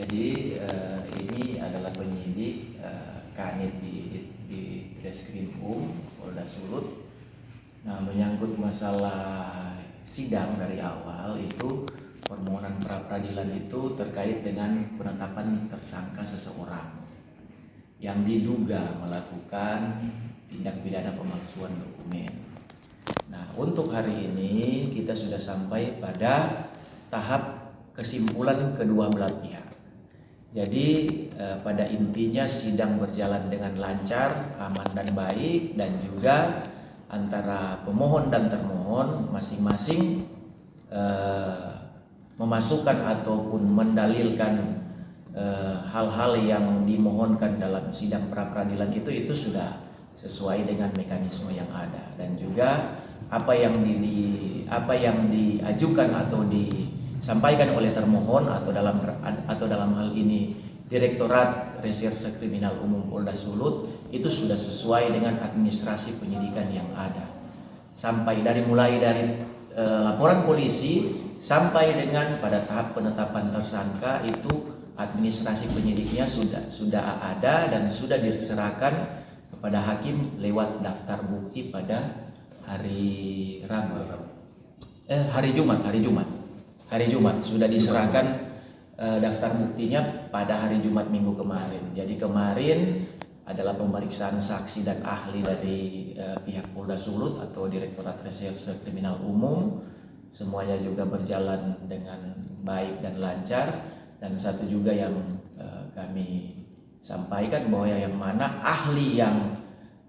Jadi ini adalah penyidik Kanit di Treskrimum Polda Sulut. Nah, menyangkut masalah sidang dari awal itu permohonan pra peradilan itu terkait dengan penetapan tersangka seseorang yang diduga melakukan tindak pidana pemalsuan dokumen. Nah, untuk hari ini kita sudah sampai pada tahap kesimpulan kedua belah pihak. Jadi pada intinya sidang berjalan dengan lancar, aman dan baik, dan juga antara pemohon dan termohon masing-masing memasukkan ataupun mendalilkan hal-hal yang dimohonkan dalam sidang pra peradilan itu sudah sesuai dengan mekanisme yang ada, dan juga apa yang diajukan atau disampaikan oleh termohon atau dalam hal ini Direktorat Reserse Kriminal Umum Polda Sulut itu sudah sesuai dengan administrasi penyidikan yang ada. Mulai dari laporan polisi sampai dengan pada tahap penetapan tersangka itu administrasi penyidiknya sudah ada dan sudah diserahkan kepada hakim lewat daftar bukti pada hari Jumat sudah diserahkan daftar buktinya pada hari Jumat minggu kemarin. Jadi kemarin adalah pemeriksaan saksi dan ahli dari pihak Polda Sulut atau Direktorat Reserse Kriminal Umum. Semuanya juga berjalan dengan baik dan lancar. Dan satu juga yang kami sampaikan bahwa yang mana ahli yang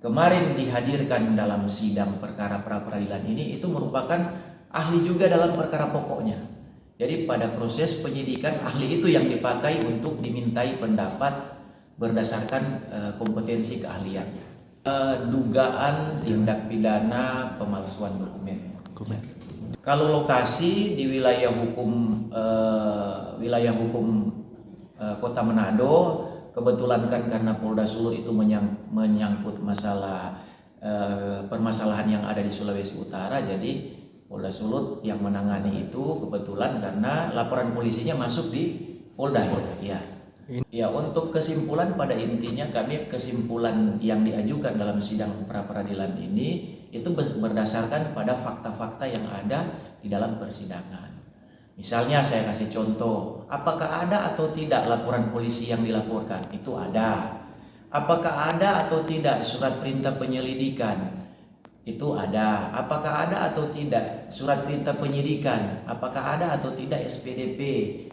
kemarin dihadirkan dalam sidang perkara pra peradilan ini itu merupakan ahli juga dalam perkara pokoknya. Jadi pada proses penyidikan ahli itu yang dipakai untuk dimintai pendapat berdasarkan kompetensi keahliannya. Dugaan tindak pidana pemalsuan dokumen. Kalau lokasi di wilayah hukum Kota Manado, kebetulan kan karena Polda Sulut itu menyangkut masalah permasalahan yang ada di Sulawesi Utara, jadi Polda Sulut yang menangani itu kebetulan karena laporan polisinya masuk di Polda ya. Ya, untuk kesimpulan pada intinya kesimpulan yang diajukan dalam sidang pra peradilan ini itu berdasarkan pada fakta-fakta yang ada di dalam persidangan. Misalnya saya kasih contoh, apakah ada atau tidak laporan polisi yang dilaporkan? Itu ada. Apakah ada atau tidak surat perintah penyelidikan? Itu ada. Apakah ada atau tidak surat perintah penyidikan? Apakah ada atau tidak SPDP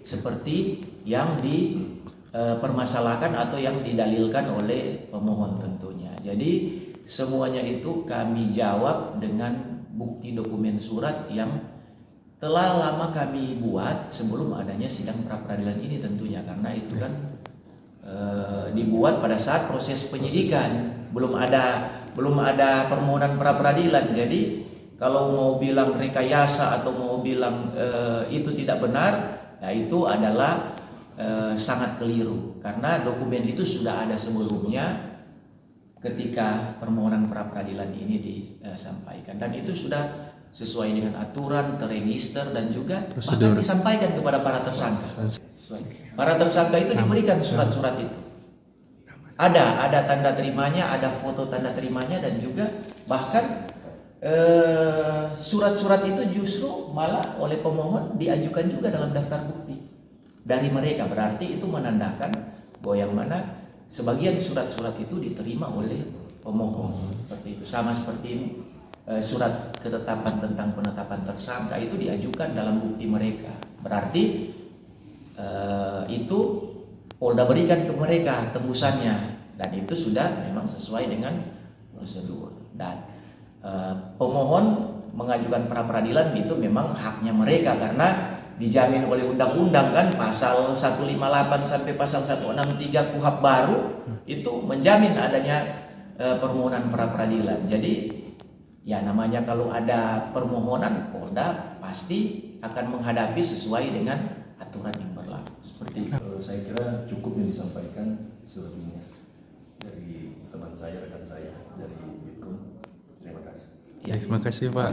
seperti yang dipermasalahkan atau yang didalilkan oleh pemohon tentunya. Jadi semuanya itu kami jawab dengan bukti dokumen surat yang telah lama kami buat sebelum adanya sidang pra peradilan ini tentunya, karena itu kan dibuat pada saat proses penyidikan, belum ada permohonan pra peradilan. Jadi kalau mau bilang rekayasa atau mau bilang itu tidak benar, ya itu adalah sangat keliru, karena dokumen itu sudah ada sebelumnya ketika permohonan pra peradilan ini disampaikan, dan itu sudah sesuai dengan aturan, terregister, dan juga bahkan disampaikan kepada para tersangka. Para tersangka itu diberikan surat-surat itu. Ada tanda terimanya, ada foto tanda terimanya, dan juga bahkan surat-surat itu justru malah oleh pemohon diajukan juga dalam daftar bukti dari mereka. Berarti itu menandakan bahwa yang mana sebagian surat-surat itu diterima oleh pemohon. Seperti itu, sama seperti surat ketetapan tentang penetapan tersangka itu diajukan dalam bukti mereka. Berarti itu Polda berikan ke mereka tembusannya, dan itu sudah memang sesuai dengan prosedur. Dan pemohon mengajukan pra peradilan itu memang haknya mereka, karena dijamin oleh undang-undang kan, pasal 158 sampai pasal 163 KUHP baru itu menjamin adanya permohonan pra peradilan. Jadi ya namanya kalau ada permohonan, Polda pasti akan menghadapi sesuai dengan aturan yang berlaku. Seperti itu. Saya kira cukup yang disampaikan selebihnya dari teman saya, rekan saya dari Bitkom. Terima kasih. Ya, terima kasih Pak.